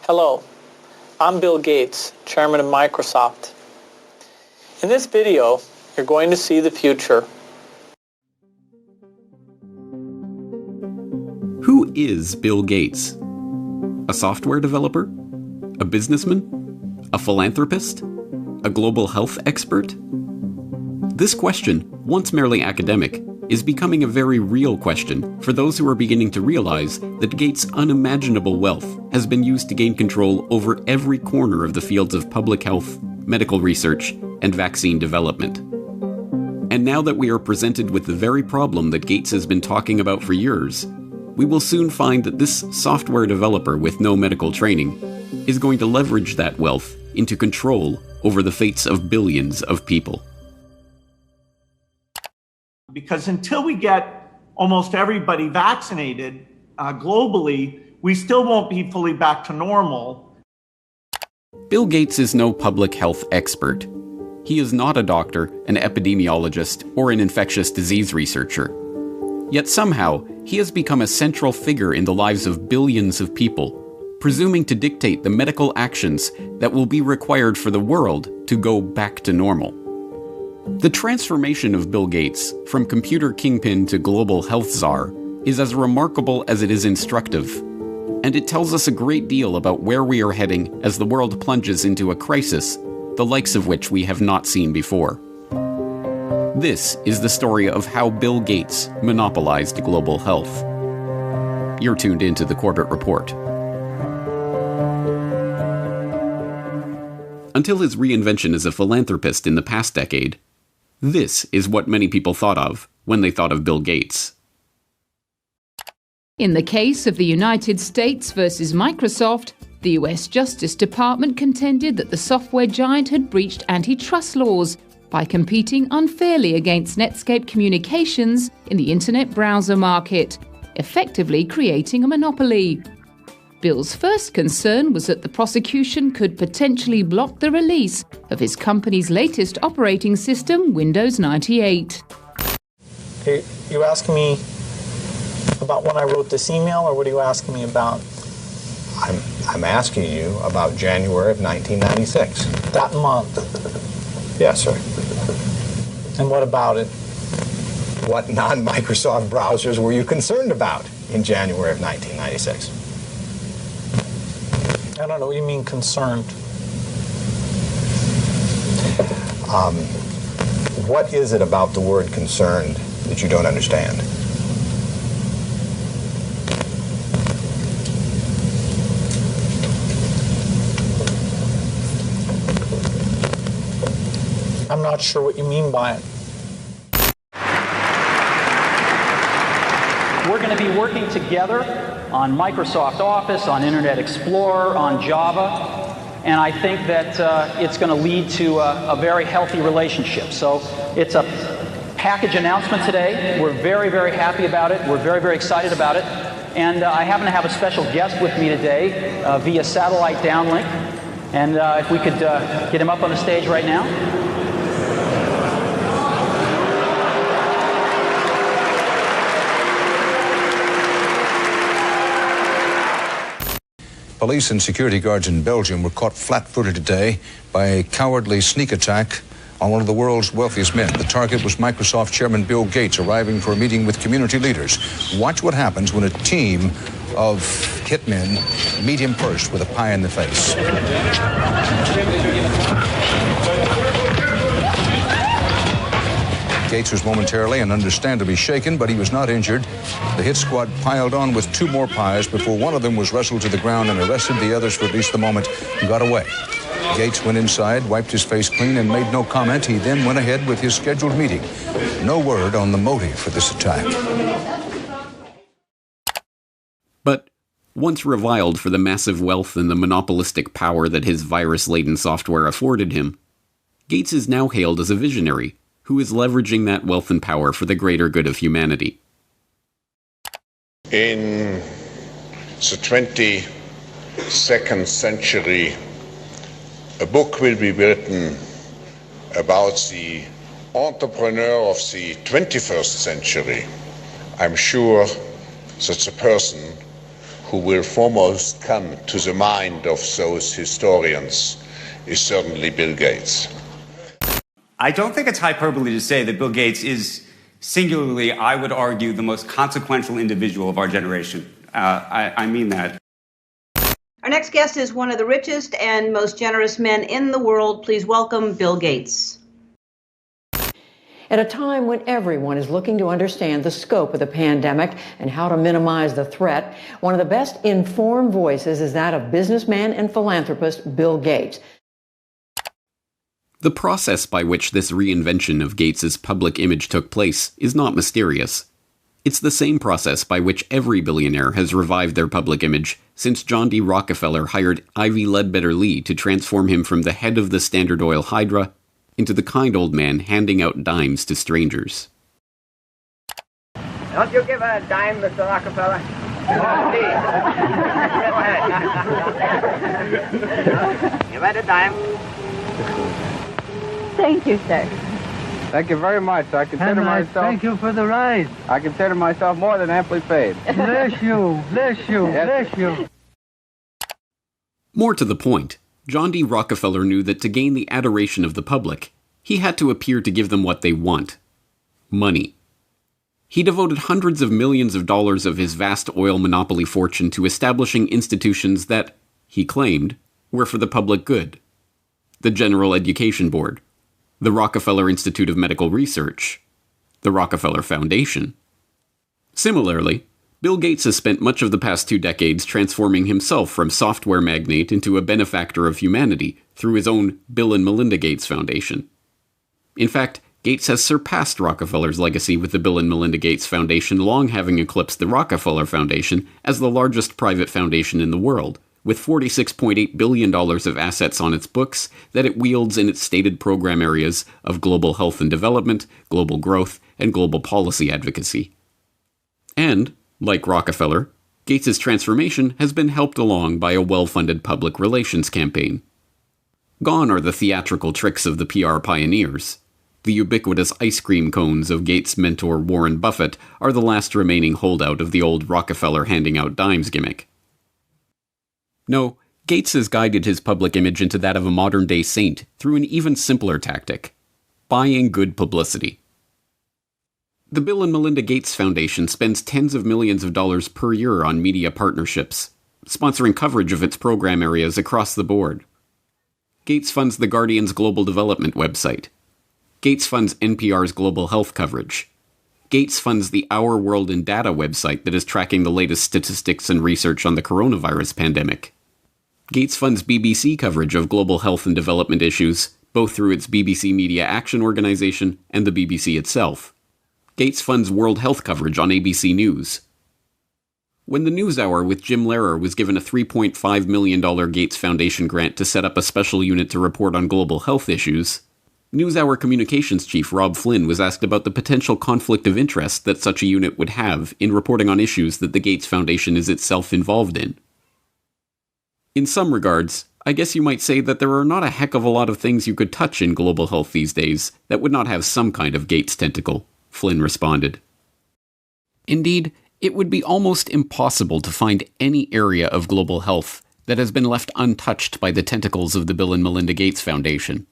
Hello, I'm Bill Gates, Chairman of Microsoft. In this video, you're going to see the future. Who is Bill Gates? A software developer? A businessman? A philanthropist? A global health expert? This question, once merely academic, is becoming a very real question for those who are beginning to realize that Gates' unimaginable wealth has been used to gain control over every corner of the fields of public health, medical research, and vaccine development. And now that we are presented with the very problem that Gates has been talking about for years, we will soon find that this software developer with no medical training is going to leverage that wealth into control over the fates of billions of people. Because until we get almost everybody vaccinated globally, we still won't be fully back to normal. Bill Gates is no public health expert. He is not a doctor, an epidemiologist, or an infectious disease researcher. Yet somehow, he has become a central figure in the lives of billions of people, presuming to dictate the medical actions that will be required for the world to go back to normal. The transformation of Bill Gates from computer kingpin to global health czar is as remarkable as it is instructive, and it tells us a great deal about where we are heading as the world plunges into a crisis, the likes of which we have not seen before. This is the story of how Bill Gates monopolized global health. You're tuned into the Corbett Report. Until his reinvention as a philanthropist in the past decade, this is what many people thought of when they thought of Bill Gates. In the case of the United States versus Microsoft, the US Justice Department contended that the software giant had breached antitrust laws by competing unfairly against Netscape Communications in the internet browser market, effectively creating a monopoly. Bill's first concern was that the prosecution could potentially block the release of his company's latest operating system, Windows 98. Are you asking me about when I wrote this email, or what are you asking me about? I'm asking you about January of 1996. That month. Yes, sir. And what about it? What non-Microsoft browsers were you concerned about in January of 1996? I don't know what you mean concerned. What is it about the word concerned that you don't understand? I'm not sure what you mean by it. We're going to be working together on Microsoft Office, on Internet Explorer, on Java, and I think that it's going to lead to a very healthy relationship. So it's a package announcement today. We're very, very happy about it. We're very, very excited about it. And I happen to have a special guest with me today via satellite downlink. And if we could get him up on the stage right now. Police and security guards in Belgium were caught flat-footed today by a cowardly sneak attack on one of the world's wealthiest men. The target was Microsoft Chairman Bill Gates, arriving for a meeting with community leaders. Watch what happens when a team of hitmen meet him first with a pie in the face. Gates was momentarily and understandably shaken, but he was not injured. The hit squad piled on with two more pies before one of them was wrestled to the ground and arrested. The others, for at least the moment, got away. Gates went inside, wiped his face clean, and made no comment. He then went ahead with his scheduled meeting. No word on the motive for this attack. But once reviled for the massive wealth and the monopolistic power that his virus-laden software afforded him, Gates is now hailed as a visionary who is leveraging that wealth and power for the greater good of humanity. In the 22nd century, a book will be written about the entrepreneur of the 21st century. I'm sure that the person who will foremost come to the mind of those historians is certainly Bill Gates. I don't think it's hyperbole to say that Bill Gates is singularly, I would argue, the most consequential individual of our generation. I mean that. Our next guest is one of the richest and most generous men in the world. Please welcome Bill Gates. At a time when everyone is looking to understand the scope of the pandemic and how to minimize the threat, one of the best informed voices is that of businessman and philanthropist Bill Gates. The process by which this reinvention of Gates's public image took place is not mysterious. It's the same process by which every billionaire has revived their public image since John D. Rockefeller hired Ivy Ledbetter Lee to transform him from the head of the Standard Oil Hydra into the kind old man handing out dimes to strangers. Don't you give a dime, Mr. Rockefeller? Give it a dime. Thank you, sir. Thank you very much. I consider myself... Thank you for the ride. I consider myself more than amply paid. Bless you, bless you, Yes. bless you. More to the point, John D. Rockefeller knew that to gain the adoration of the public, he had to appear to give them what they want: money. He devoted hundreds of millions of dollars of his vast oil monopoly fortune to establishing institutions that, he claimed, were for the public good. The General Education Board, the Rockefeller Institute of Medical Research, the Rockefeller Foundation. Similarly, Bill Gates has spent much of the past 2 decades transforming himself from software magnate into a benefactor of humanity through his own Bill and Melinda Gates Foundation. In fact, Gates has surpassed Rockefeller's legacy, with the Bill and Melinda Gates Foundation long having eclipsed the Rockefeller Foundation as the largest private foundation in the world, with $46.8 billion of assets on its books that it wields in its stated program areas of global health and development, global growth, and global policy advocacy. And, like Rockefeller, Gates's transformation has been helped along by a well-funded public relations campaign. Gone are the theatrical tricks of the PR pioneers. The ubiquitous ice cream cones of Gates' mentor Warren Buffett are the last remaining holdout of the old Rockefeller handing out dimes gimmick. No, Gates has guided his public image into that of a modern-day saint through an even simpler tactic: buying good publicity. The Bill and Melinda Gates Foundation spends tens of millions of dollars per year on media partnerships, sponsoring coverage of its program areas across the board. Gates funds The Guardian's Global Development website. Gates funds NPR's global health coverage. Gates funds the Our World in Data website that is tracking the latest statistics and research on the coronavirus pandemic. Gates funds BBC coverage of global health and development issues, both through its BBC Media Action Organization and the BBC itself. Gates funds World Health coverage on ABC News. When the NewsHour with Jim Lehrer was given a $3.5 million Gates Foundation grant to set up a special unit to report on global health issues, NewsHour communications chief Rob Flynn was asked about the potential conflict of interest that such a unit would have in reporting on issues that the Gates Foundation is itself involved in. In some regards, I guess you might say that there are not a heck of a lot of things you could touch in global health these days that would not have some kind of Gates tentacle, Flynn responded. Indeed, it would be almost impossible to find any area of global health that has been left untouched by the tentacles of the Bill and Melinda Gates Foundation.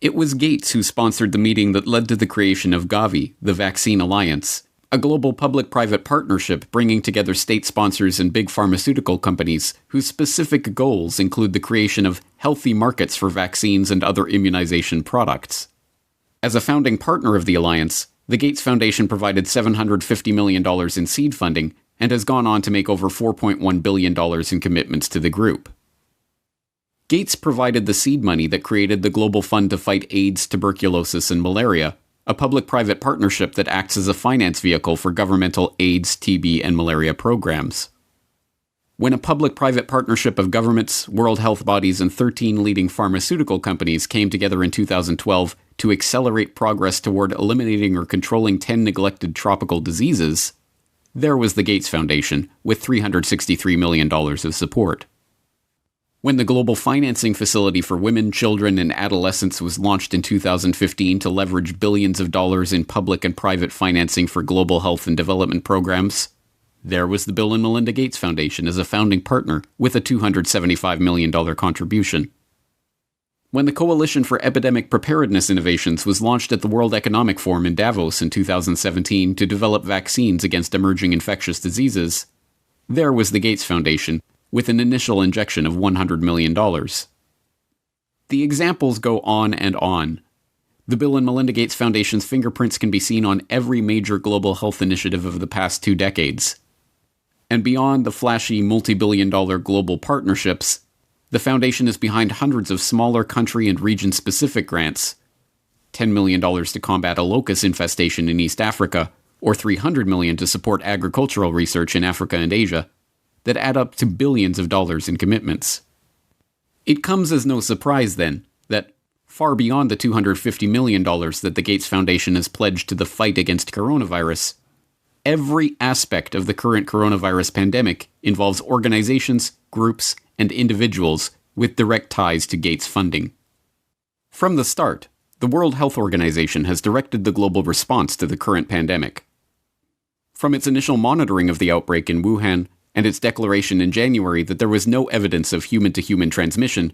It was Gates who sponsored the meeting that led to the creation of Gavi, the Vaccine Alliance, a global public-private partnership bringing together state sponsors and big pharmaceutical companies whose specific goals include the creation of healthy markets for vaccines and other immunization products. As a founding partner of the alliance, the Gates Foundation provided $750 million in seed funding and has gone on to make over $4.1 billion in commitments to the group. Gates provided the seed money that created the Global Fund to Fight AIDS, Tuberculosis, and Malaria, a public-private partnership that acts as a finance vehicle for governmental AIDS, TB, and malaria programs. When a public-private partnership of governments, world health bodies, and 13 leading pharmaceutical companies came together in 2012 to accelerate progress toward eliminating or controlling 10 neglected tropical diseases, there was the Gates Foundation with $363 million of support. When the Global Financing Facility for Women, Children, and Adolescents was launched in 2015 to leverage billions of dollars in public and private financing for global health and development programs, There was the Bill and Melinda Gates Foundation as a founding partner with a $275 million contribution. When the Coalition for Epidemic Preparedness Innovations was launched at the World Economic Forum in Davos in 2017 to develop vaccines against emerging infectious diseases, there was the Gates Foundation with an initial injection of $100 million. The examples go on and on. The Bill and Melinda Gates Foundation's fingerprints can be seen on every major global health initiative of the past 2 decades. And beyond the flashy multi-billion-dollar global partnerships, the foundation is behind hundreds of smaller country and region-specific grants, $10 million to combat a locust infestation in East Africa, or $300 million to support agricultural research in Africa and Asia, that add up to billions of dollars in commitments. It comes as no surprise, then, that far beyond the $250 million that the Gates Foundation has pledged to the fight against coronavirus, every aspect of the current coronavirus pandemic involves organizations, groups, and individuals with direct ties to Gates funding. From the start, the World Health Organization has directed the global response to the current pandemic. From its initial monitoring of the outbreak in Wuhan and its declaration in January that there was no evidence of human-to-human transmission,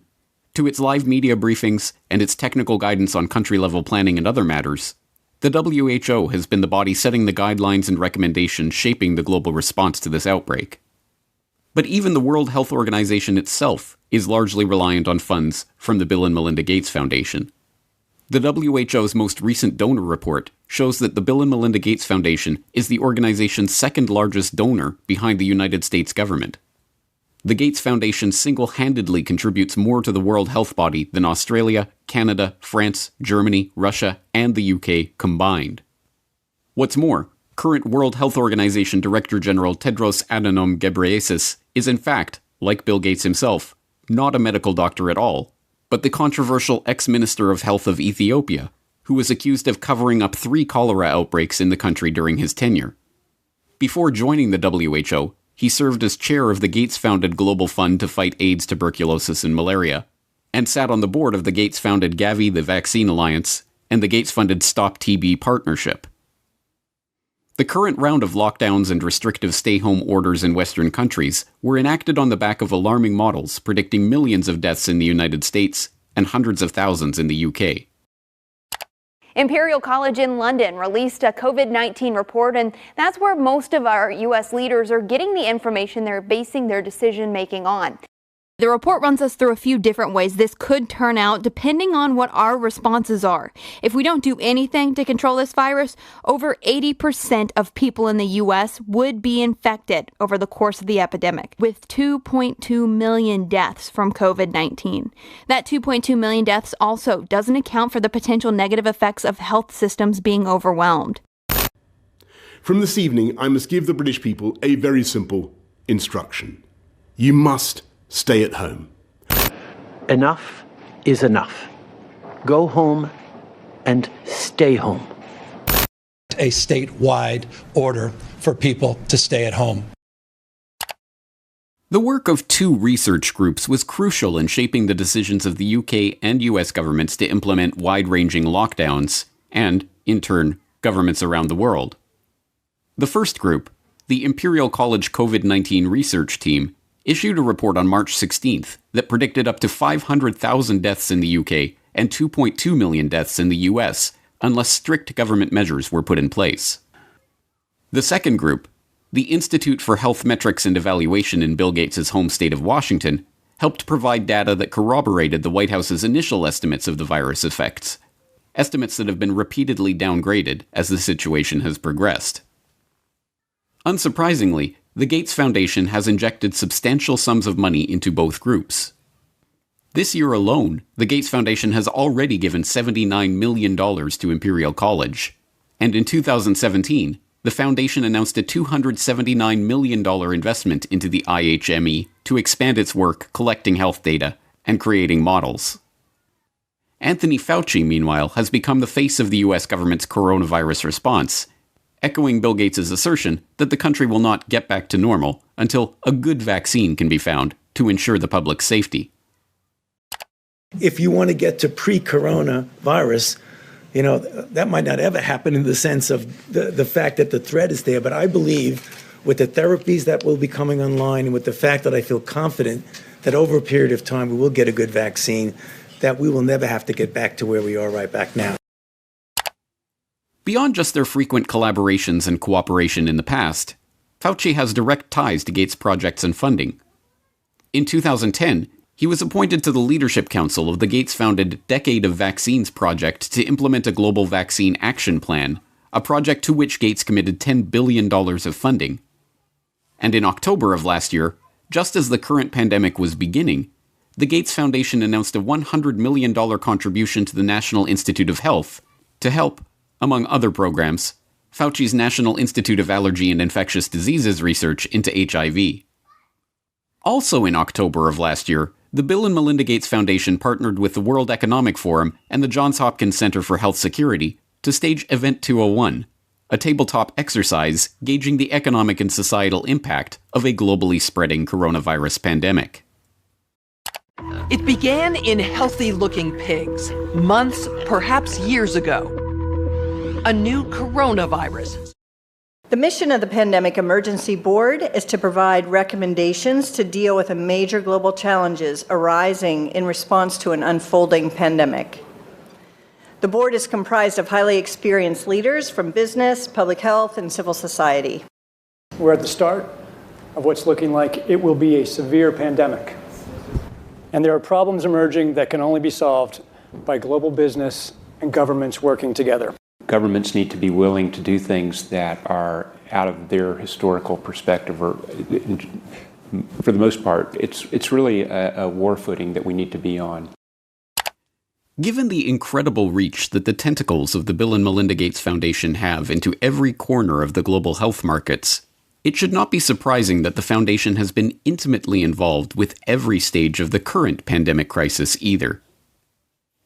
to its live media briefings and its technical guidance on country-level planning and other matters, the WHO has been the body setting the guidelines and recommendations shaping the global response to this outbreak. But even the World Health Organization itself is largely reliant on funds from the Bill and Melinda Gates Foundation. The WHO's most recent donor report shows that the Bill and Melinda Gates Foundation is the organization's second largest donor behind the United States government. The Gates Foundation single-handedly contributes more to the World Health Body than Australia, Canada, France, Germany, Russia, and the UK combined. What's more, current World Health Organization Director General Tedros Adhanom Ghebreyesus is in fact, like Bill Gates himself, not a medical doctor at all, but the controversial ex-Minister of Health of Ethiopia, who was accused of covering up 3 cholera outbreaks in the country during his tenure. Before joining the WHO, he served as chair of the Gates-founded Global Fund to fight AIDS, tuberculosis, and malaria, and sat on the board of the Gates-founded Gavi, the Vaccine Alliance, and the Gates-funded Stop TB Partnership. The current round of lockdowns and restrictive stay-home orders in Western countries were enacted on the back of alarming models predicting millions of deaths in the United States and hundreds of thousands in the UK. Imperial College in London released a COVID-19 report, and that's where most of our U.S. leaders are getting the information they're basing their decision-making on. The report runs us through a few different ways this could turn out depending on what our responses are. If we don't do anything to control this virus, over 80% of people in the U.S. would be infected over the course of the epidemic, with 2.2 million deaths from COVID-19. That 2.2 million deaths also doesn't account for the potential negative effects of health systems being overwhelmed. From this evening, I must give the British people a very simple instruction. You must stay at home. Enough is enough. Go home and stay home. A statewide order for people to stay at home. The work of 2 research groups was crucial in shaping the decisions of the UK and US governments to implement wide-ranging lockdowns, and, in turn, governments around the world. The first group, the Imperial College COVID-19 Research Team, issued a report on March 16th that predicted up to 500,000 deaths in the UK and 2.2 million deaths in the US unless strict government measures were put in place. The second group, the Institute for Health Metrics and Evaluation in Bill Gates' home state of Washington, helped provide data that corroborated the White House's initial estimates of the virus effects, estimates that have been repeatedly downgraded as the situation has progressed. Unsurprisingly, the Gates Foundation has injected substantial sums of money into both groups. This year alone, the Gates Foundation has already given $79 million to Imperial College, and in 2017, the foundation announced a $279 million investment into the IHME to expand its work collecting health data and creating models. Anthony Fauci, meanwhile, has become the face of the US government's coronavirus response, echoing Bill Gates' assertion that the country will not get back to normal until a good vaccine can be found to ensure the public's safety. If you want to get to pre-coronavirus, that might not ever happen in the sense of the fact that the threat is there. But I believe with the therapies that will be coming online and with the fact that I feel confident that over a period of time we will get a good vaccine, that we will never have to get back to where we are right back now. Beyond just their frequent collaborations and cooperation in the past, Fauci has direct ties to Gates' projects and funding. In 2010, he was appointed to the Leadership Council of the Gates-founded Decade of Vaccines project to implement a global vaccine action plan, a project to which Gates committed $10 billion of funding. And in October of last year, just as the current pandemic was beginning, the Gates Foundation announced a $100 million contribution to the National Institute of Health to help, among other programs, Fauci's National Institute of Allergy and Infectious Diseases research into HIV. Also in October of last year, the Bill and Melinda Gates Foundation partnered with the World Economic Forum and the Johns Hopkins Center for Health Security to stage Event 201, a tabletop exercise gauging the economic and societal impact of a globally spreading coronavirus pandemic. It began in healthy-looking pigs, months, perhaps years ago. A new coronavirus. The mission of the Pandemic Emergency Board is to provide recommendations to deal with the major global challenges arising in response to an unfolding pandemic. The board is comprised of highly experienced leaders from business, public health, and civil society. We're at the start of what's looking like it will be a severe pandemic. And there are problems emerging that can only be solved by global business and governments working together. Governments need to be willing to do things that are out of their historical perspective, or for the most part, it's really a war footing that we need to be on. Given the incredible reach that the tentacles of the Bill and Melinda Gates Foundation have into every corner of the global health markets, it should not be surprising that the foundation has been intimately involved with every stage of the current pandemic crisis either.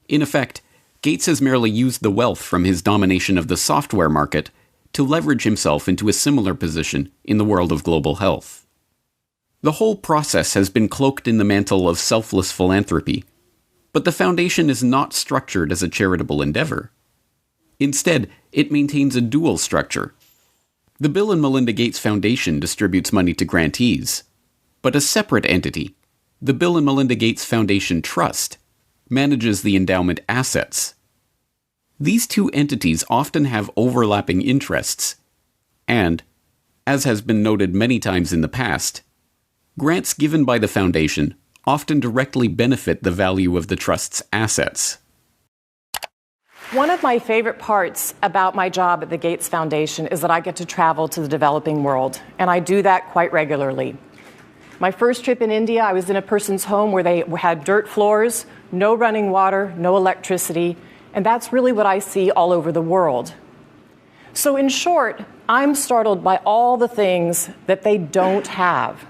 In effect, Gates has merely used the wealth from his domination of the software market to leverage himself into a similar position in the world of global health. The whole process has been cloaked in the mantle of selfless philanthropy, but the foundation is not structured as a charitable endeavor. Instead, it maintains a dual structure. The Bill and Melinda Gates Foundation distributes money to grantees, but a separate entity, the Bill and Melinda Gates Foundation Trust, manages the endowment assets. These two entities often have overlapping interests, and, as has been noted many times in the past, grants given by the foundation often directly benefit the value of the trust's assets. One of my favorite parts about my job at the Gates Foundation is that I get to travel to the developing world, and I do that quite regularly. My first trip in India, I was in a person's home where they had dirt floors, no running water, no electricity, and that's really what I see all over the world. So in short, I'm startled by all the things that they don't have.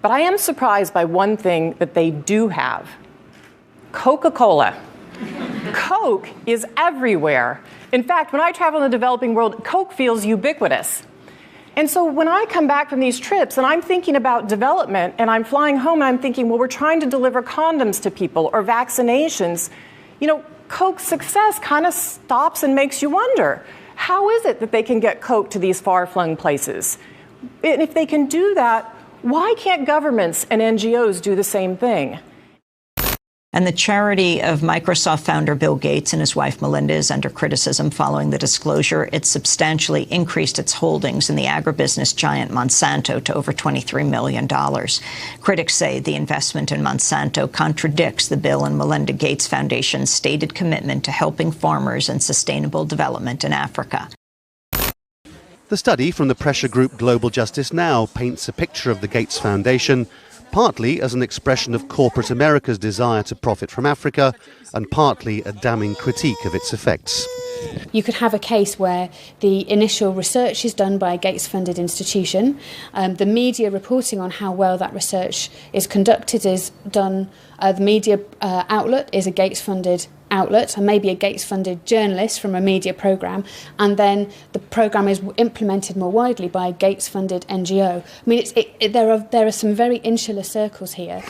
But I am surprised by one thing that they do have: Coca-Cola. Coke is everywhere. In fact, when I travel in the developing world, Coke feels ubiquitous. And so when I come back from these trips and I'm thinking about development and I'm flying home and I'm thinking, well, we're trying to deliver condoms to people or vaccinations, Coke's success kind of stops and makes you wonder, how is it that they can get Coke to these far-flung places? And if they can do that, why can't governments and NGOs do the same thing? And the charity of Microsoft founder Bill Gates and his wife Melinda is under criticism following the disclosure it substantially increased its holdings in the agribusiness giant Monsanto to over $23 million. Critics say the investment in Monsanto contradicts the Bill and Melinda Gates Foundation's stated commitment to helping farmers and sustainable development in Africa. The study from the pressure group Global Justice Now paints a picture of the Gates Foundation partly as an expression of corporate America's desire to profit from Africa, and partly a damning critique of its effects. You could have a case where the initial research is done by a Gates-funded institution. The media reporting on how well that research is conducted is done. The media outlet is a Gates-funded outlet, and maybe a Gates-funded journalist from a media programme, and then the programme is implemented more widely by a Gates-funded NGO. I mean, there are some very insular circles here.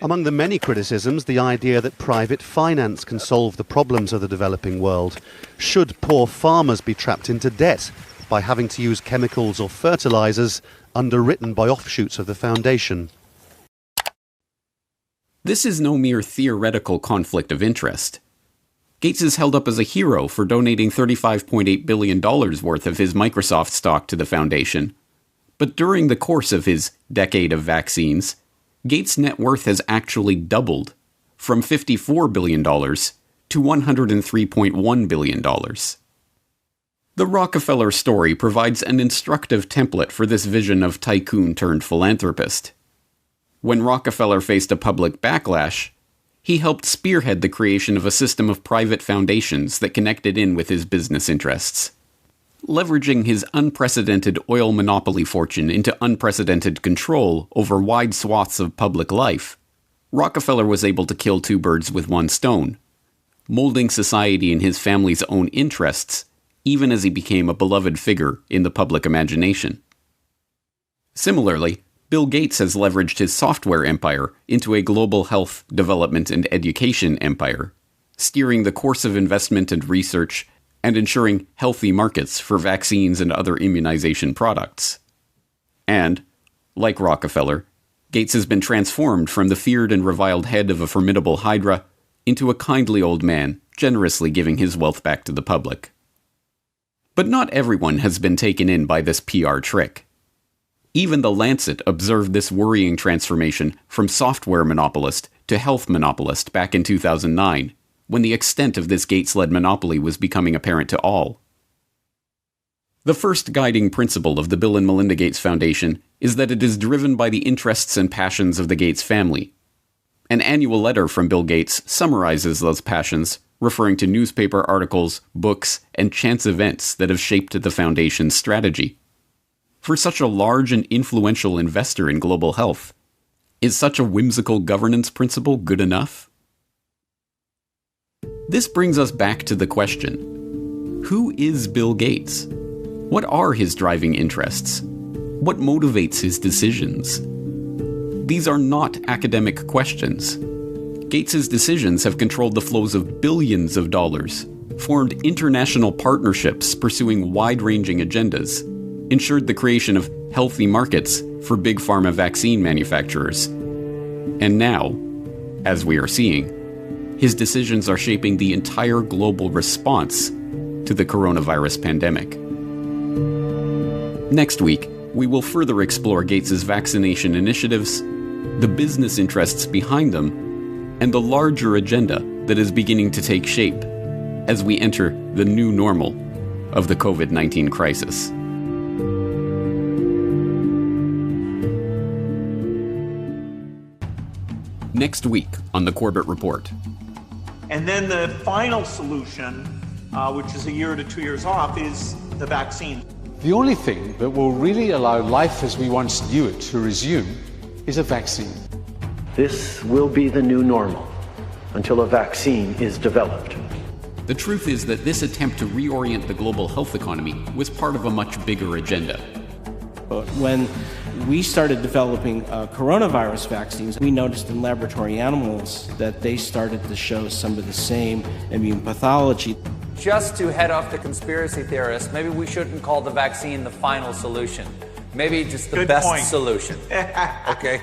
Among the many criticisms, the idea that private finance can solve the problems of the developing world. Should poor farmers be trapped into debt by having to use chemicals or fertilizers underwritten by offshoots of the foundation? This is no mere theoretical conflict of interest. Gates is held up as a hero for donating $35.8 billion worth of his Microsoft stock to the foundation. But during the course of his decade of vaccines, Gates' net worth has actually doubled, from $54 billion to $103.1 billion. The Rockefeller story provides an instructive template for this vision of tycoon turned philanthropist. When Rockefeller faced a public backlash, he helped spearhead the creation of a system of private foundations that connected in with his business interests. Leveraging his unprecedented oil monopoly fortune into unprecedented control over wide swaths of public life, Rockefeller was able to kill two birds with one stone, molding society in his family's own interests, even as he became a beloved figure in the public imagination. Similarly, Bill Gates has leveraged his software empire into a global health, development, and education empire, steering the course of investment and research and ensuring healthy markets for vaccines and other immunization products. And, like Rockefeller, Gates has been transformed from the feared and reviled head of a formidable hydra into a kindly old man, generously giving his wealth back to the public. But not everyone has been taken in by this PR trick. Even The Lancet observed this worrying transformation from software monopolist to health monopolist back in 2009, when the extent of this Gates-led monopoly was becoming apparent to all. The first guiding principle of the Bill and Melinda Gates Foundation is that it is driven by the interests and passions of the Gates family. An annual letter from Bill Gates summarizes those passions, referring to newspaper articles, books, and chance events that have shaped the foundation's strategy. For such a large and influential investor in global health, is such a whimsical governance principle good enough? This brings us back to the question: who is Bill Gates? What are his driving interests? What motivates his decisions? These are not academic questions. Gates' decisions have controlled the flows of billions of dollars, formed international partnerships pursuing wide-ranging agendas, ensured the creation of healthy markets for big pharma vaccine manufacturers. And now, as we are seeing, his decisions are shaping the entire global response to the coronavirus pandemic. Next week, we will further explore Gates' vaccination initiatives, the business interests behind them, and the larger agenda that is beginning to take shape as we enter the new normal of the COVID-19 crisis. Next week on the Corbett Report. And then the final solution, which is a year to 2 years off, is the vaccine. The only thing that will really allow life as we once knew it to resume is a vaccine. This will be the new normal until a vaccine is developed. The truth is that this attempt to reorient the global health economy was part of a much bigger agenda. But when we started developing coronavirus vaccines, we noticed in laboratory animals that they started to show some of the same immune pathology. Just to head off the conspiracy theorists, maybe we shouldn't call the vaccine the final solution. Maybe just the best solution. Okay.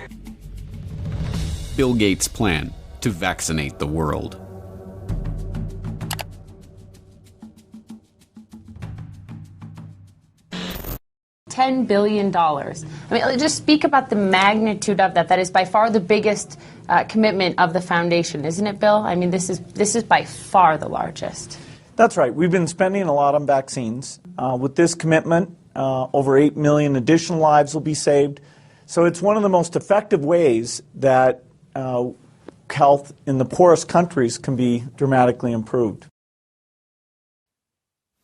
Bill Gates' plan to vaccinate the world. $10 billion. I mean, just speak about the magnitude of that. That is by far the biggest commitment of the foundation, isn't it, Bill? I mean, this is by far the largest. That's right. We've been spending a lot on vaccines. With this commitment, over 8 million additional lives will be saved. So it's one of the most effective ways that health in the poorest countries can be dramatically improved.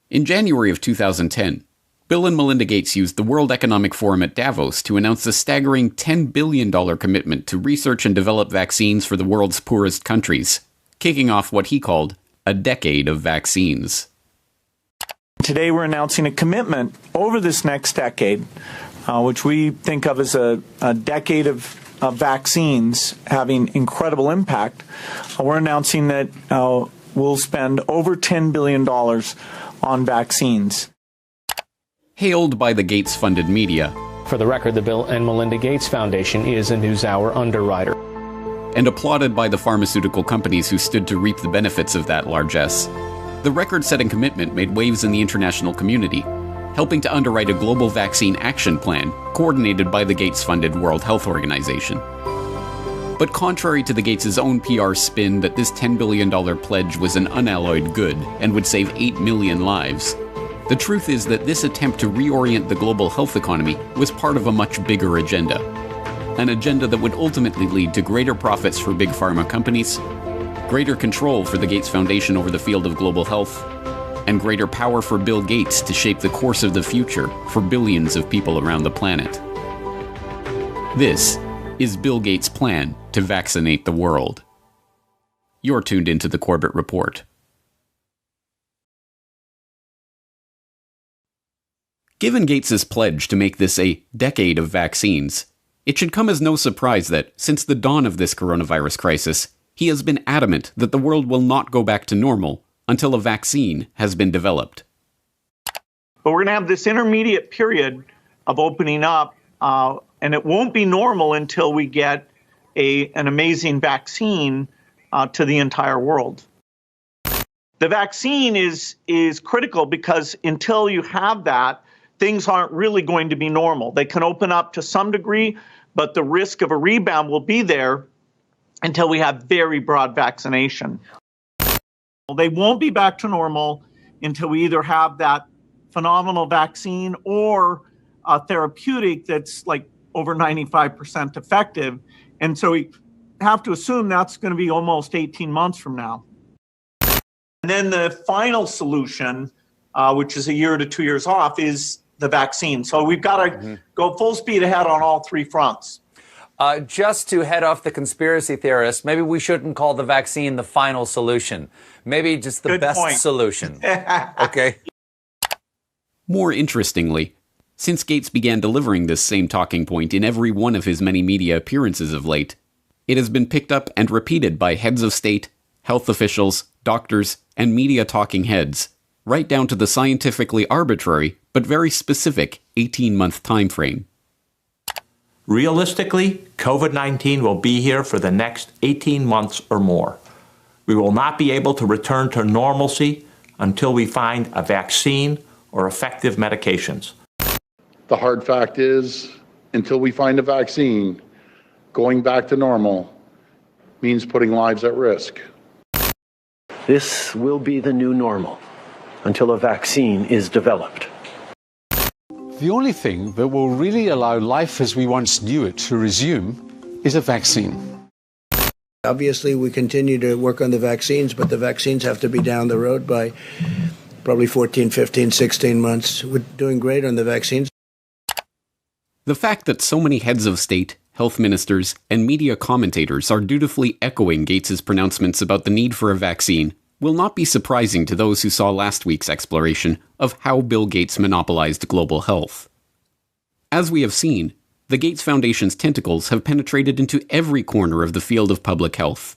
In January of 2010, Bill and Melinda Gates used the World Economic Forum at Davos to announce a staggering $10 billion commitment to research and develop vaccines for the world's poorest countries, kicking off what he called a decade of vaccines. Today we're announcing a commitment over this next decade, which we think of as a decade of vaccines having incredible impact, we're announcing that we'll spend over $10 billion on vaccines. Hailed by the Gates-funded media. For the record, the Bill and Melinda Gates Foundation is a NewsHour underwriter. And applauded by the pharmaceutical companies who stood to reap the benefits of that largesse. The record-setting commitment made waves in the international community, helping to underwrite a global vaccine action plan coordinated by the Gates-funded World Health Organization. But contrary to the Gates' own PR spin that this $10 billion pledge was an unalloyed good and would save 8 million lives, the truth is that this attempt to reorient the global health economy was part of a much bigger agenda. An agenda that would ultimately lead to greater profits for big pharma companies, greater control for the Gates Foundation over the field of global health, and greater power for Bill Gates to shape the course of the future for billions of people around the planet. This is Bill Gates' plan to vaccinate the world. You're tuned into the Corbett Report. Given Gates' pledge to make this a decade of vaccines, it should come as no surprise that, since the dawn of this coronavirus crisis, he has been adamant that the world will not go back to normal until a vaccine has been developed. But we're going to have this intermediate period of opening up, and it won't be normal until we get an amazing vaccine to the entire world. The vaccine is critical because until you have that, things aren't really going to be normal. They can open up to some degree, but the risk of a rebound will be there until we have very broad vaccination. They won't be back to normal until we either have that phenomenal vaccine or a therapeutic that's like over 95% effective. And so we have to assume that's going to be almost 18 months from now. And then the final solution, which is a year to 2 years off, is the vaccine. So we've got to go full speed ahead on all three fronts. Just to head off the conspiracy theorists, maybe we shouldn't call the vaccine the final solution. Maybe just the best solution. Okay. More interestingly, since Gates began delivering this same talking point in every one of his many media appearances of late, it has been picked up and repeated by heads of state, health officials, doctors, and media talking heads, right down to the scientifically arbitrary but very specific 18-month time frame. Realistically, COVID-19 will be here for the next 18 months or more. We will not be able to return to normalcy until we find a vaccine or effective medications. The hard fact is, until we find a vaccine, going back to normal means putting lives at risk. This will be the new normal until a vaccine is developed. The only thing that will really allow life as we once knew it to resume is a vaccine. Obviously, we continue to work on the vaccines, but the vaccines have to be down the road by probably 14, 15, 16 months. We're doing great on the vaccines. The fact that so many heads of state, health ministers, and media commentators are dutifully echoing Gates' pronouncements about the need for a vaccine will not be surprising to those who saw last week's exploration of how Bill Gates monopolized global health. As we have seen, the Gates Foundation's tentacles have penetrated into every corner of the field of public health.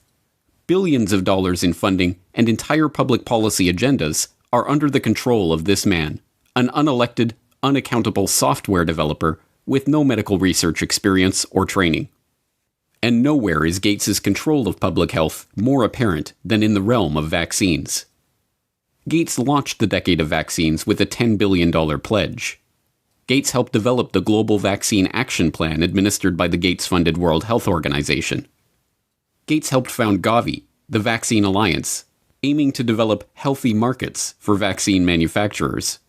Billions of dollars in funding and entire public policy agendas are under the control of this man, an unelected, unaccountable software developer with no medical research experience or training. And nowhere is Gates' control of public health more apparent than in the realm of vaccines. Gates launched the decade of vaccines with a $10 billion pledge. Gates helped develop the global vaccine action plan administered by the Gates-funded World Health Organization. Gates helped found Gavi, the Vaccine Alliance, aiming to develop healthy markets for vaccine manufacturers.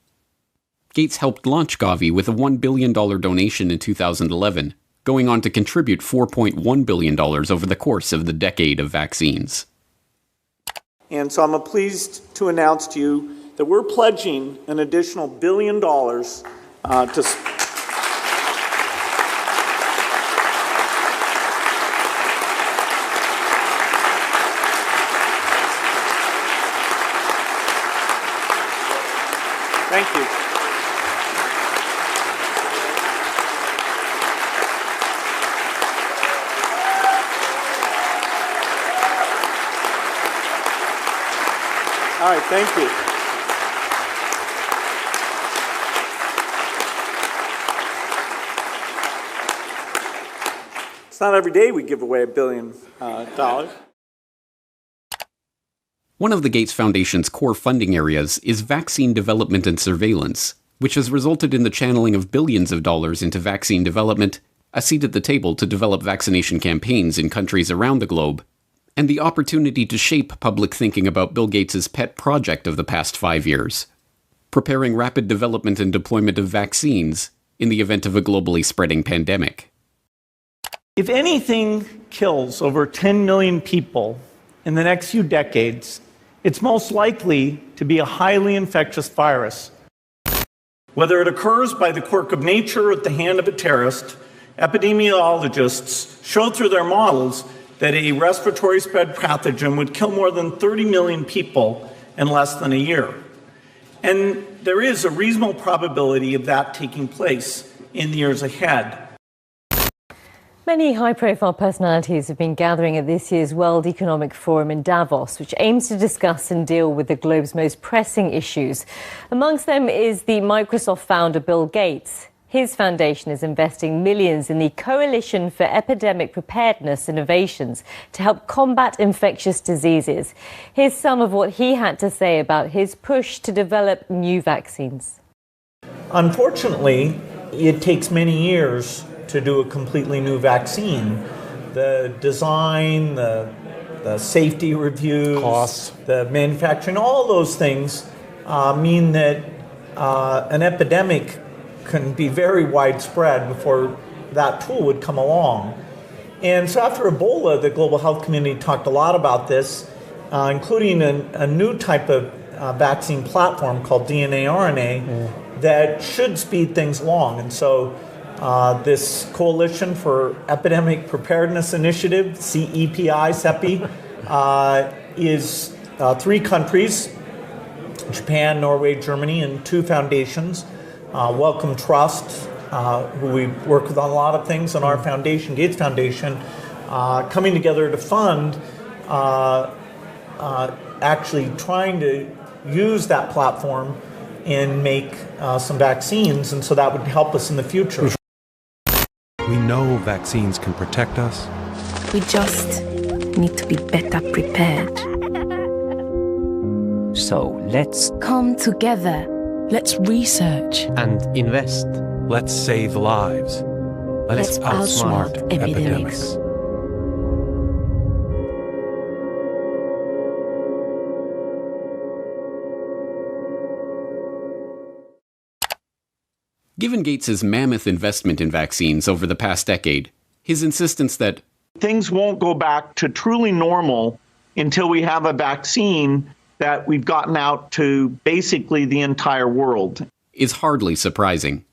Gates helped launch Gavi with a $1 billion donation in 2011, going on to contribute $4.1 billion over the course of the decade of vaccines. And so I'm pleased to announce to you that we're pledging an additional $1 billion to... Thank you. All right, thank you. It's not every day we give away $1 billion. One of the Gates Foundation's core funding areas is vaccine development and surveillance, which has resulted in the channeling of billions of dollars into vaccine development, a seat at the table to develop vaccination campaigns in countries around the globe, and the opportunity to shape public thinking about Bill Gates' pet project of the past 5 years, preparing rapid development and deployment of vaccines in the event of a globally spreading pandemic. If anything kills over 10 million people in the next few decades, it's most likely to be a highly infectious virus. Whether it occurs by the quirk of nature or at the hand of a terrorist, epidemiologists show through their models that a respiratory spread pathogen would kill more than 30 million people in less than a year. And there is a reasonable probability of that taking place in the years ahead. Many high-profile personalities have been gathering at this year's World Economic Forum in Davos, which aims to discuss and deal with the globe's most pressing issues. Amongst them is the Microsoft founder Bill Gates. His foundation is investing millions in the Coalition for Epidemic Preparedness Innovations to help combat infectious diseases. Here's some of what he had to say about his push to develop new vaccines. Unfortunately, it takes many years to do a completely new vaccine. The design, the safety reviews, costs, the manufacturing, all those things mean that an epidemic can be very widespread before that tool would come along. And so after Ebola, the global health community talked a lot about this, including a new type of vaccine platform called DNA-RNA that should speed things along. And so this Coalition for Epidemic Preparedness Initiative, CEPI, is 3 countries, Japan, Norway, Germany, and 2 foundations. Wellcome Trust, who we work with on a lot of things, and our foundation, Gates Foundation, coming together to fund actually trying to use that platform and make some vaccines, and so that would help us in the future. We know vaccines can protect us. We just need to be better prepared. So let's come together. Let's research and invest. Let's save lives. Let's outsmart epidemics. Given Gates' mammoth investment in vaccines over the past decade, his insistence that things won't go back to truly normal until we have a vaccine that we've gotten out to basically the entire world is hardly surprising.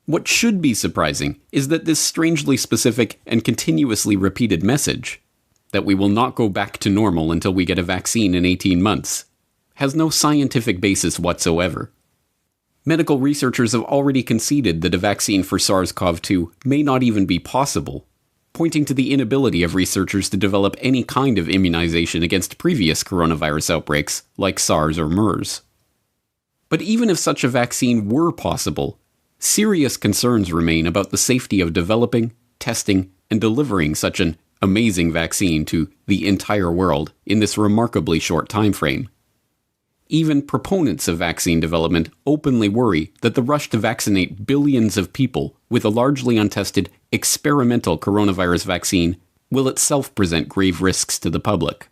What should be surprising is that this strangely specific and continuously repeated message, that we will not go back to normal until we get a vaccine in 18 months, has no scientific basis whatsoever. Medical researchers have already conceded that a vaccine for SARS-CoV-2 may not even be possible, pointing to the inability of researchers to develop any kind of immunization against previous coronavirus outbreaks like SARS or MERS. But even if such a vaccine were possible, serious concerns remain about the safety of developing, testing, and delivering such an amazing vaccine to the entire world in this remarkably short time frame. Even proponents of vaccine development openly worry that the rush to vaccinate billions of people with a largely untested experimental coronavirus vaccine will itself present grave risks to the public.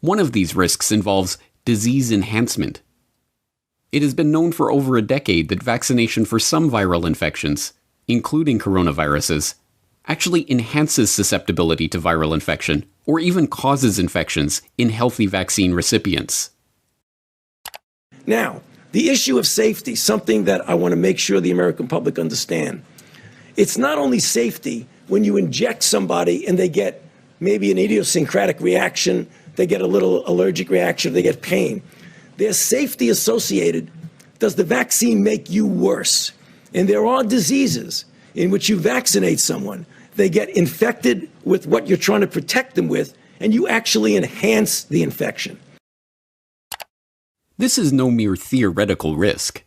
One of these risks involves disease enhancement. It has been known for over a decade that vaccination for some viral infections, including coronaviruses, actually enhances susceptibility to viral infection or even causes infections in healthy vaccine recipients. Now, the issue of safety, something that I want to make sure the American public understand. It's not only safety when you inject somebody and they get maybe an idiosyncratic reaction, they get a little allergic reaction, they get pain. There's safety associated. Does the vaccine make you worse? And there are diseases in which you vaccinate someone, they get infected with what you're trying to protect them with, and you actually enhance the infection. This is no mere theoretical risk.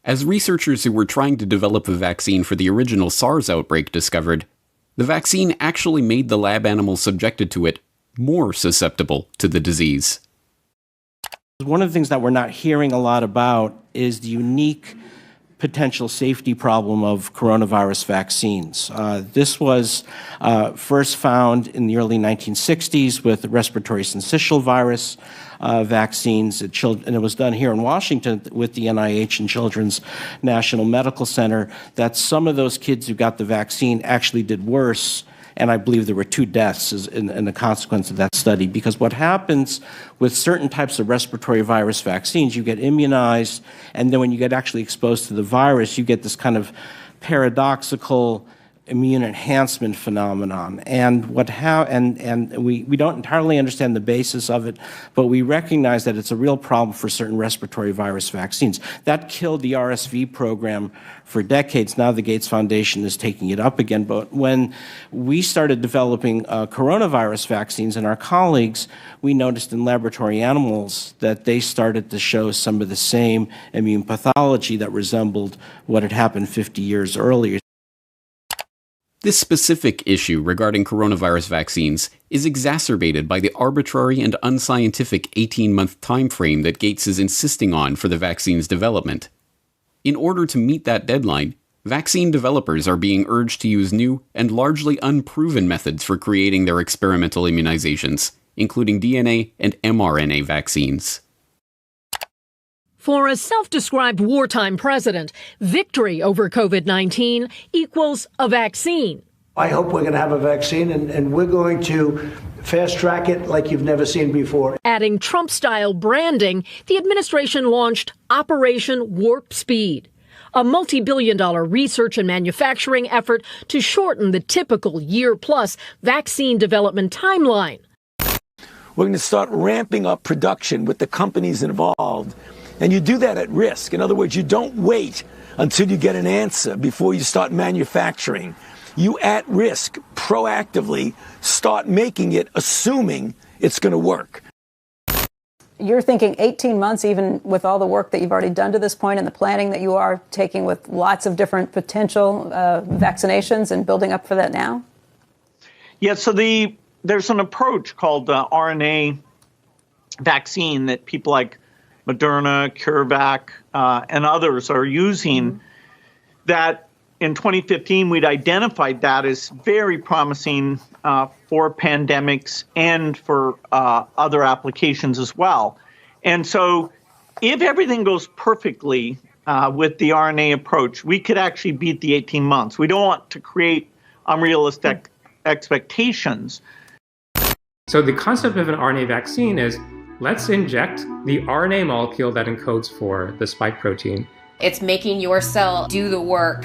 As researchers who were trying to develop a vaccine for the original SARS outbreak discovered, the vaccine actually made the lab animals subjected to it more susceptible to the disease. One of the things that we're not hearing a lot about is the unique potential safety problem of coronavirus vaccines. This was first found in the early 1960s with the respiratory syncytial virus vaccines, and it was done here in Washington with the NIH and Children's National Medical Center, that some of those kids who got the vaccine actually did worse, and I believe there were 2 deaths in the consequence of that study. Because what happens with certain types of respiratory virus vaccines, you get immunized, and then when you get actually exposed to the virus, you get this kind of paradoxical immune enhancement phenomenon. And we don't entirely understand the basis of it, but we recognize that it's a real problem for certain respiratory virus vaccines. That killed the RSV program for decades. Now the Gates Foundation is taking it up again. But when we started developing coronavirus vaccines, and our colleagues, we noticed in laboratory animals that they started to show some of the same immune pathology that resembled what had happened 50 years earlier. This specific issue regarding coronavirus vaccines is exacerbated by the arbitrary and unscientific 18-month time frame that Gates is insisting on for the vaccine's development. In order to meet that deadline, vaccine developers are being urged to use new and largely unproven methods for creating their experimental immunizations, including DNA and mRNA vaccines. For a self-described wartime president, victory over COVID-19 equals a vaccine. I hope we're going to have a vaccine, and we're going to fast-track it like you've never seen before. Adding Trump-style branding, the administration launched Operation Warp Speed, a multi-billion-dollar research and manufacturing effort to shorten the typical year-plus vaccine development timeline. We're going to start ramping up production with the companies involved. And you do that at risk. In other words, you don't wait until you get an answer before you start manufacturing. You, at risk, proactively start making it, assuming it's going to work. You're thinking 18 months, even with all the work that you've already done to this point and the planning that you are taking with lots of different potential vaccinations and building up for that now? Yeah, so there's an approach called RNA vaccine that people like Moderna, CureVac, and others are using, that in 2015 we'd identified that as very promising for pandemics and for other applications as well. And so if everything goes perfectly with the RNA approach, we could actually beat the 18 months. We don't want to create unrealistic expectations. So the concept of an RNA vaccine is, let's inject the RNA molecule that encodes for the spike protein. It's making your cell do the work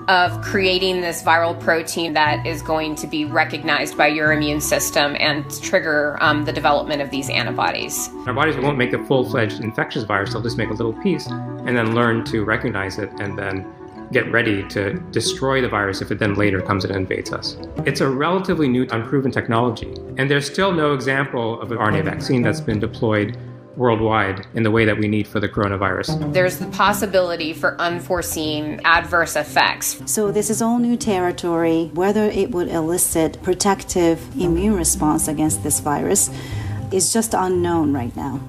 of creating this viral protein that is going to be recognized by your immune system and trigger the development of these antibodies. Our bodies won't make a full-fledged infectious virus, they'll just make a little piece and then learn to recognize it and then get ready to destroy the virus if it then later comes and invades us. It's a relatively new, unproven technology, and there's still no example of an RNA vaccine that's been deployed worldwide in the way that we need for the coronavirus. There's the possibility for unforeseen adverse effects. So this is all new territory. Whether it would elicit protective immune response against this virus is just unknown right now.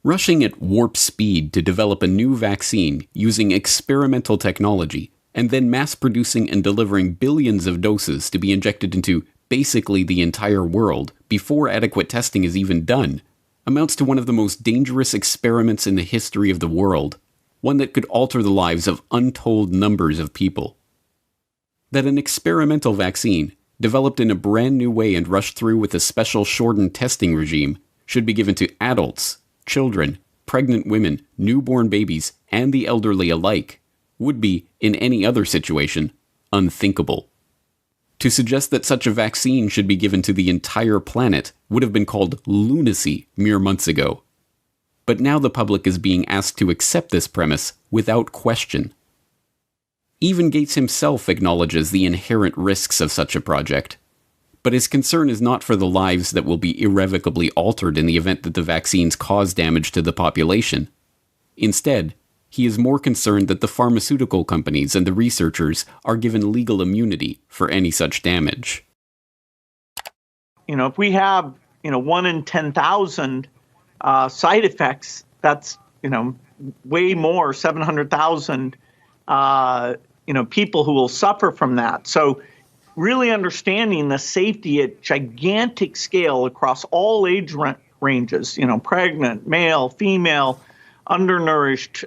Rushing at warp speed to develop a new vaccine using experimental technology, and then mass-producing and delivering billions of doses to be injected into basically the entire world before adequate testing is even done, amounts to one of the most dangerous experiments in the history of the world, one that could alter the lives of untold numbers of people. That an experimental vaccine, developed in a brand new way and rushed through with a special shortened testing regime, should be given to adults, children, pregnant women, newborn babies, and the elderly alike, would be, in any other situation, unthinkable. To suggest that such a vaccine should be given to the entire planet would have been called lunacy mere months ago. But now the public is being asked to accept this premise without question. Even Gates himself acknowledges the inherent risks of such a project. But But his concern is not for the lives that will be irrevocably altered in the event that the vaccines cause damage to the population. Instead, he is more concerned that the pharmaceutical companies and the researchers are given legal immunity for any such damage. If we have, 1 in 10,000 side effects, that's, way more, 700,000, people who will suffer from that. So really understanding the safety at gigantic scale across all age ranges, pregnant, male, female, undernourished,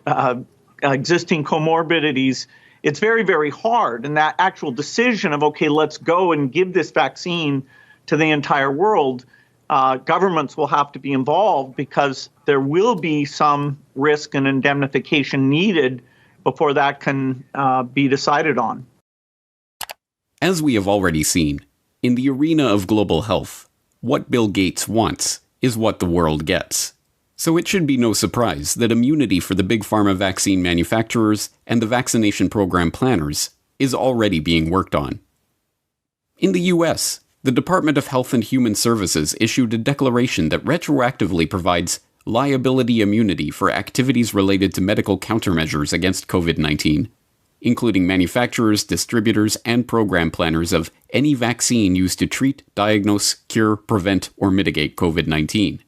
existing comorbidities, it's very, very hard. And that actual decision of, okay, let's go and give this vaccine to the entire world, governments will have to be involved because there will be some risk and indemnification needed before that can be decided on. As we have already seen, in the arena of global health, what Bill Gates wants is what the world gets. So it should be no surprise that immunity for the big pharma vaccine manufacturers and the vaccination program planners is already being worked on. In the US, the Department of Health and Human Services issued a declaration that retroactively provides liability immunity for activities related to medical countermeasures against COVID-19, including manufacturers, distributors, and program planners of any vaccine used to treat, diagnose, cure, prevent, or mitigate COVID-19.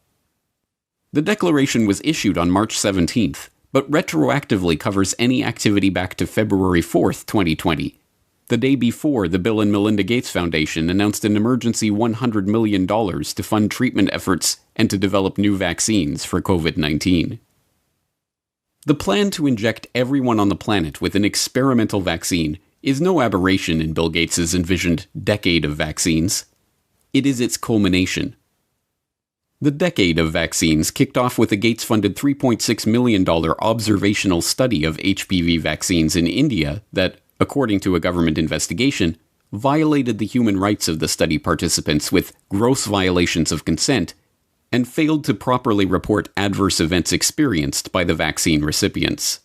The declaration was issued on March 17th, but retroactively covers any activity back to February 4th, 2020, the day before the Bill and Melinda Gates Foundation announced an emergency $100 million to fund treatment efforts and to develop new vaccines for COVID-19. The plan to inject everyone on the planet with an experimental vaccine is no aberration in Bill Gates' envisioned decade of vaccines. It is its culmination. The decade of vaccines kicked off with a Gates-funded $3.6 million observational study of HPV vaccines in India that, according to a government investigation, violated the human rights of the study participants with gross violations of consent and failed to properly report adverse events experienced by the vaccine recipients.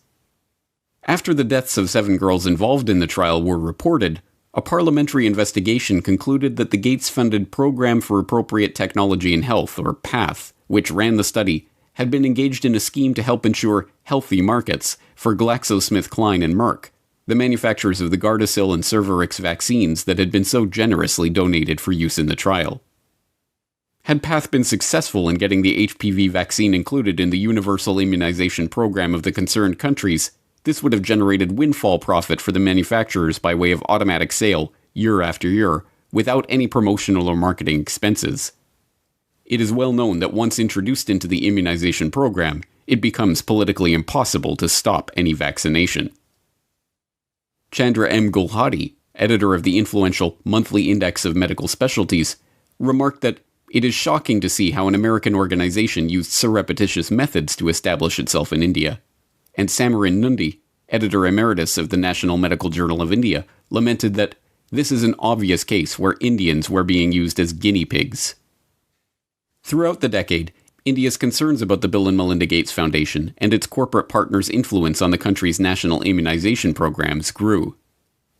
After the deaths of 7 girls involved in the trial were reported, a parliamentary investigation concluded that the Gates-funded Program for Appropriate Technology in Health, or PATH, which ran the study, had been engaged in a scheme to help ensure healthy markets for GlaxoSmithKline and Merck, the manufacturers of the Gardasil and Cervarix vaccines that had been so generously donated for use in the trial. Had PATH been successful in getting the HPV vaccine included in the universal immunization program of the concerned countries, this would have generated windfall profit for the manufacturers by way of automatic sale, year after year, without any promotional or marketing expenses. It is well known that once introduced into the immunization program, it becomes politically impossible to stop any vaccination. Chandra M. Gulhati, editor of the influential Monthly Index of Medical Specialties, remarked that it is shocking to see how an American organization used surreptitious methods to establish itself in India. And Samarin Nundi, editor emeritus of the National Medical Journal of India, lamented that this is an obvious case where Indians were being used as guinea pigs. Throughout the decade, India's concerns about the Bill and Melinda Gates Foundation and its corporate partners' influence on the country's national immunization programs grew.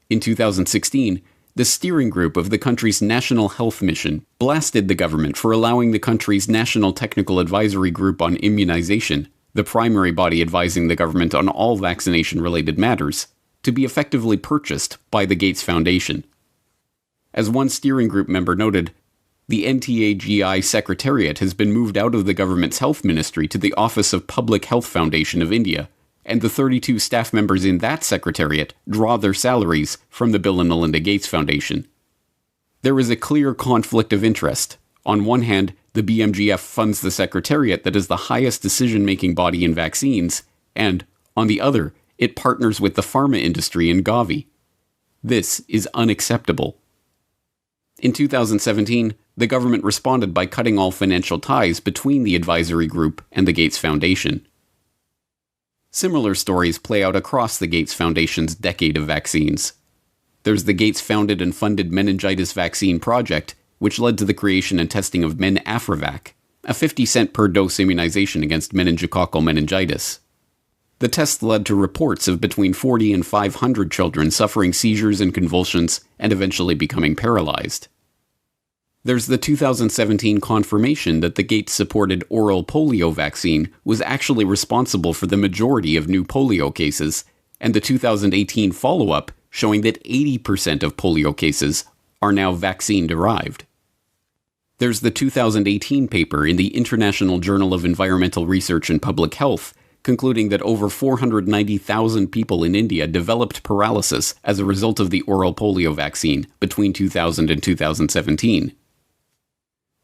In 2016, the steering group of the country's National Health Mission blasted the government for allowing the country's National Technical Advisory Group on Immunization, the primary body advising the government on all vaccination-related matters, to be effectively purchased by the Gates Foundation. As one steering group member noted, the NTAGI Secretariat has been moved out of the government's health ministry to the Office of Public Health Foundation of India, and the 32 staff members in that secretariat draw their salaries from the Bill and Melinda Gates Foundation. There is a clear conflict of interest. On one hand, the BMGF funds the secretariat that is the highest decision-making body in vaccines, and, on the other, it partners with the pharma industry in Gavi. This is unacceptable. In 2017, the government responded by cutting all financial ties between the advisory group and the Gates Foundation. Similar stories play out across the Gates Foundation's decade of vaccines. There's the Gates-founded and funded meningitis vaccine project, which led to the creation and testing of MenAfrivac, a 50-cent per dose immunization against meningococcal meningitis. The test led to reports of between 40 and 500 children suffering seizures and convulsions and eventually becoming paralyzed. There's the 2017 confirmation that the Gates-supported oral polio vaccine was actually responsible for the majority of new polio cases, and the 2018 follow-up showing that 80% of polio cases are now vaccine-derived. There's the 2018 paper in the International Journal of Environmental Research and Public Health concluding that over 490,000 people in India developed paralysis as a result of the oral polio vaccine between 2000 and 2017.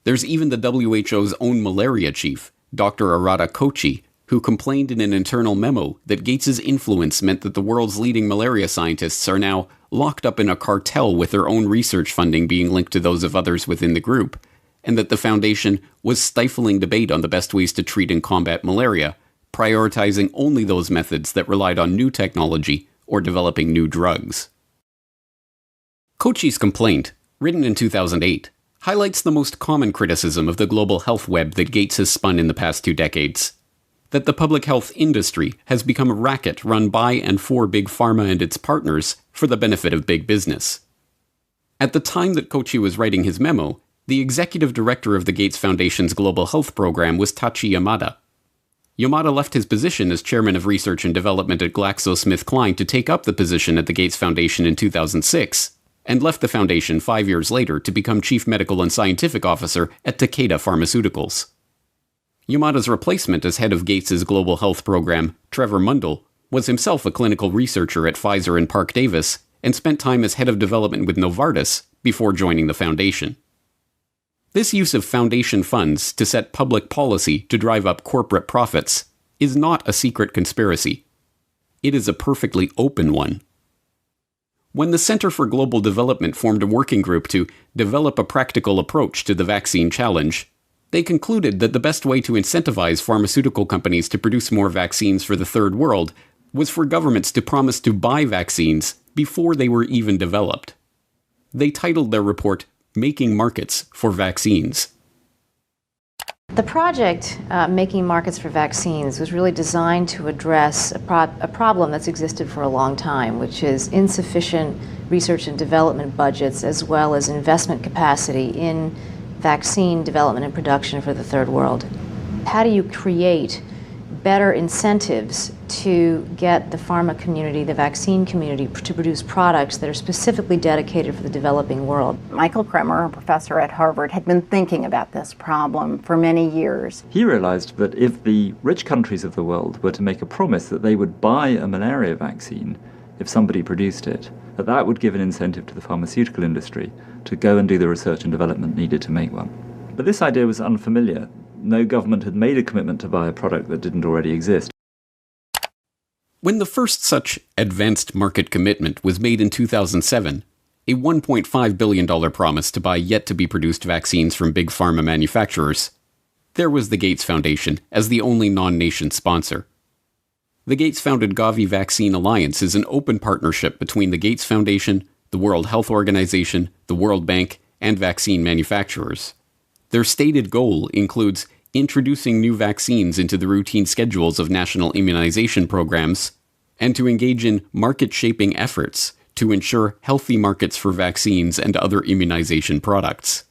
There's even the WHO's own malaria chief, Dr. Arata Kochi, who complained in an internal memo that Gates's influence meant that the world's leading malaria scientists are now locked up in a cartel with their own research funding being linked to those of others within the group, and that the foundation was stifling debate on the best ways to treat and combat malaria, prioritizing only those methods that relied on new technology or developing new drugs. Kochi's complaint, written in 2008, highlights the most common criticism of the global health web that Gates has spun in the past 2 decades. That the public health industry has become a racket run by and for Big Pharma and its partners for the benefit of big business. At the time that Kochi was writing his memo, the executive director of the Gates Foundation's Global Health Program was Tachi Yamada. Yamada left his position as chairman of research and development at GlaxoSmithKline to take up the position at the Gates Foundation in 2006, and left the foundation 5 years later to become chief medical and scientific officer at Takeda Pharmaceuticals. Yamada's replacement as head of Gates's Global Health Program, Trevor Mundell, was himself a clinical researcher at Pfizer and Park Davis, and spent time as head of development with Novartis before joining the foundation. This use of foundation funds to set public policy to drive up corporate profits is not a secret conspiracy. It is a perfectly open one. When the Center for Global Development formed a working group to develop a practical approach to the vaccine challenge, they concluded that the best way to incentivize pharmaceutical companies to produce more vaccines for the Third World was for governments to promise to buy vaccines before they were even developed. They titled their report, Making Markets for Vaccines. The project, Making Markets for Vaccines, was really designed to address a problem that's existed for a long time, which is insufficient research and development budgets as well as investment capacity in vaccine development and production for the Third World. How do you create better incentives to get the pharma community, the vaccine community, to produce products that are specifically dedicated for the developing world? Michael Kremer, a professor at Harvard, had been thinking about this problem for many years. He realized that if the rich countries of the world were to make a promise that they would buy a malaria vaccine if somebody produced it, that would give an incentive to the pharmaceutical industry to go and do the research and development needed to make one. But this idea was unfamiliar. No government had made a commitment to buy a product that didn't already exist. When the first such advanced market commitment was made in 2007, a $1.5 billion promise to buy yet-to-be-produced vaccines from big pharma manufacturers, there was the Gates Foundation as the only non-nation sponsor. The Gates-founded Gavi Vaccine Alliance is an open partnership between the Gates Foundation, the World Health Organization, the World Bank, and vaccine manufacturers. Their stated goal includes introducing new vaccines into the routine schedules of national immunization programs, and to engage in market-shaping efforts to ensure healthy markets for vaccines and other immunization products.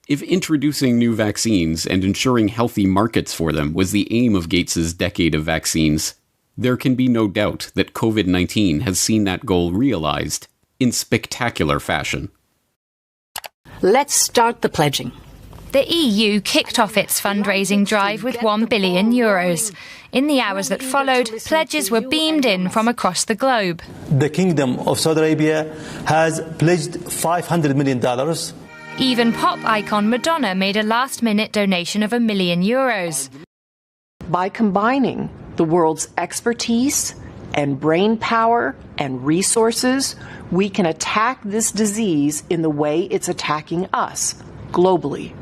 If introducing new vaccines and ensuring healthy markets for them was the aim of Gates's decade of vaccines, there can be no doubt that COVID-19 has seen that goal realized in spectacular fashion. Let's start the pledging. The EU kicked off its fundraising drive with €1 billion. In the hours that followed, pledges were beamed in from across the globe. The Kingdom of Saudi Arabia has pledged $500 million. Even pop icon Madonna made a last-minute donation of €1 million. By combining the world's expertise and brain power and resources, we can attack this disease in the way it's attacking us, globally.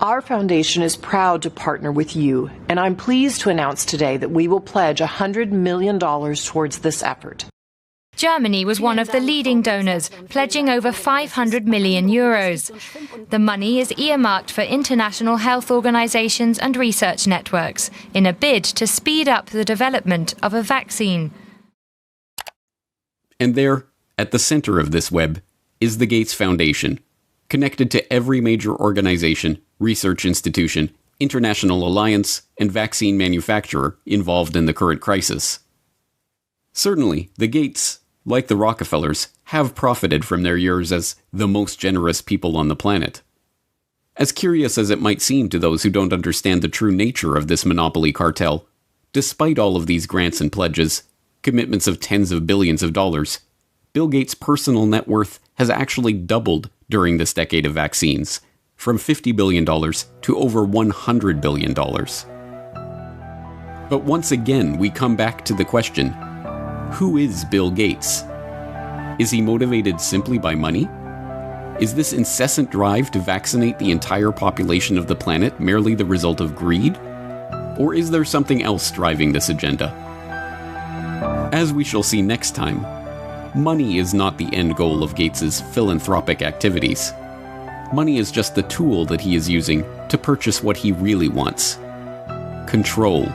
Our foundation is proud to partner with you, and I'm pleased to announce today that we will pledge $100 million towards this effort. Germany was one of the leading donors, pledging over €500 million. The money is earmarked for international health organizations and research networks in a bid to speed up the development of a vaccine. And there, at the center of this web, is the Gates Foundation, connected to every major organization, research institution, international alliance, and vaccine manufacturer involved in the current crisis. Certainly, the Gates, like the Rockefellers, have profited from their years as the most generous people on the planet. As curious as it might seem to those who don't understand the true nature of this monopoly cartel, despite all of these grants and pledges, commitments of tens of billions of dollars, Bill Gates' personal net worth has actually doubled during this decade of vaccines, from $50 billion to over $100 billion. But once again, we come back to the question, who is Bill Gates? Is he motivated simply by money? Is this incessant drive to vaccinate the entire population of the planet merely the result of greed? Or is there something else driving this agenda? As we shall see next time, money is not the end goal of Gates's philanthropic activities. Money is just the tool that he is using to purchase what he really wants. Control.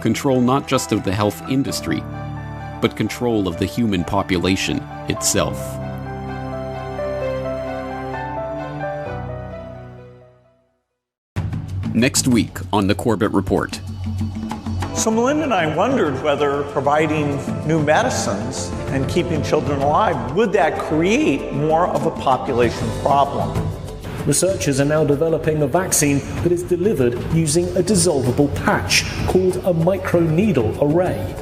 Control not just of the health industry, but control of the human population itself. Next week on The Corbett Report. So Melinda and I wondered whether providing new medicines and keeping children alive, would that create more of a population problem? Researchers are now developing a vaccine that is delivered using a dissolvable patch called a microneedle array.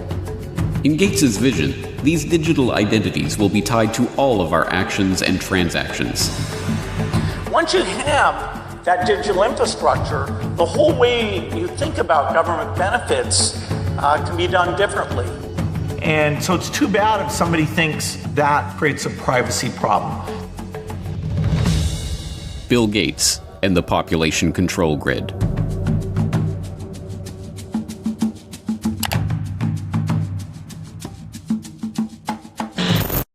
In Gates's vision, these digital identities will be tied to all of our actions and transactions. Once you have that digital infrastructure, the whole way you think about government benefits can be done differently. And so it's too bad if somebody thinks that creates a privacy problem. Bill Gates and the population control grid.